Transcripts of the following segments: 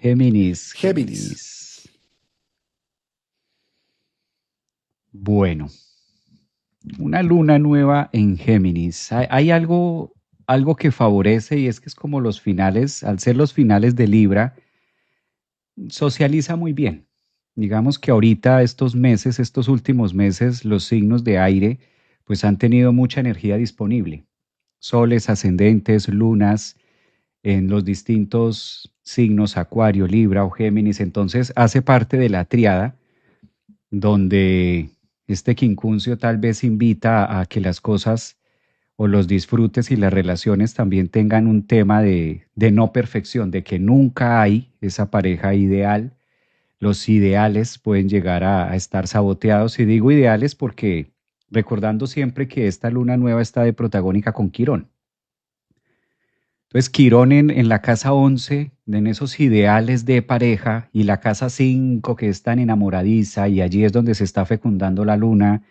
Géminis, Géminis. Géminis. Bueno, una luna nueva en Géminis. Hay algo que favorece y es que es como los finales, al ser los finales de Libra, socializa muy bien. Digamos que ahorita estos meses, estos últimos meses, los signos de aire, pues han tenido mucha energía disponible. Soles, ascendentes, lunas en los distintos signos Acuario, Libra o Géminis. Entonces hace parte de la triada donde este quincuncio tal vez invita a que las cosas o los disfrutes y las relaciones también tengan un tema de no perfección, de que nunca hay esa pareja ideal. Los ideales pueden llegar a estar saboteados, y digo ideales porque recordando siempre que esta luna nueva está de protagónica con Quirón. Entonces, Quirón en la casa 11, en esos ideales de pareja, y la casa 5 que es tan enamoradiza, y allí es donde se está fecundando la luna.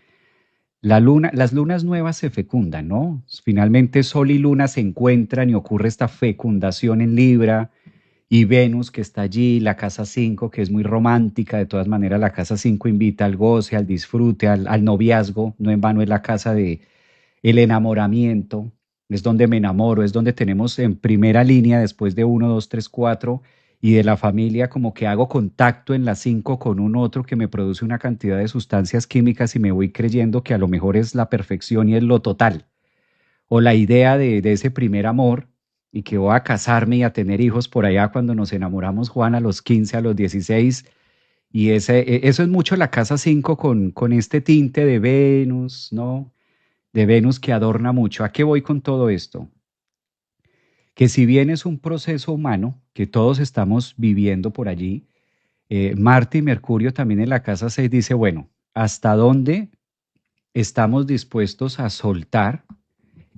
Las lunas nuevas se fecundan, ¿no? Finalmente Sol y Luna se encuentran y ocurre esta fecundación en Libra, y Venus que está allí, la casa 5 que es muy romántica. De todas maneras, la casa 5 invita al goce, al disfrute, al noviazgo. No en vano es la casa de el enamoramiento, es donde me enamoro, es donde tenemos en primera línea después de uno, 2, 3, 4 y de la familia, como que hago contacto en la 5 con un otro que me produce una cantidad de sustancias químicas y me voy creyendo que a lo mejor es la perfección y es lo total. O la idea de ese primer amor y que voy a casarme y a tener hijos por allá cuando nos enamoramos, Juan, a los 15, a los 16. Y eso es mucho la casa 5 con este tinte de Venus, ¿no? De Venus que adorna mucho. ¿A qué voy con todo esto? Que si bien es un proceso humano que todos estamos viviendo por allí, Marte y Mercurio también en la casa 6 dice, bueno, ¿hasta dónde estamos dispuestos a soltar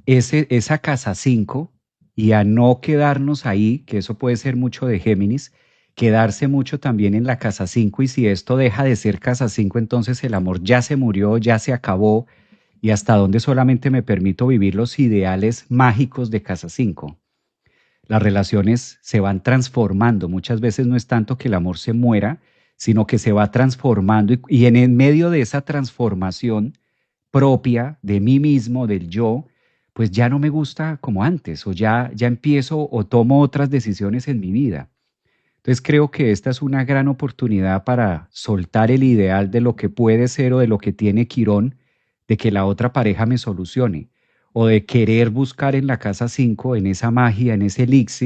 esa casa 5 y a no quedarnos ahí, que eso puede ser mucho de Géminis, quedarse mucho también en la casa 5? Y si esto deja de ser casa 5, entonces el amor ya se murió, ya se acabó, y hasta dónde solamente me permito vivir los ideales mágicos de casa 5. Las relaciones se van transformando, muchas veces no es tanto que el amor se muera, sino que se va transformando, y en el medio de esa transformación propia de mí mismo, del yo, pues ya no me gusta como antes, o ya empiezo o tomo otras decisiones en mi vida. Entonces creo que esta es una gran oportunidad para soltar el ideal de lo que puede ser o de lo que tiene Quirón, de que la otra pareja me solucione, o de querer buscar en la casa 5 en esa magia, en ese elixir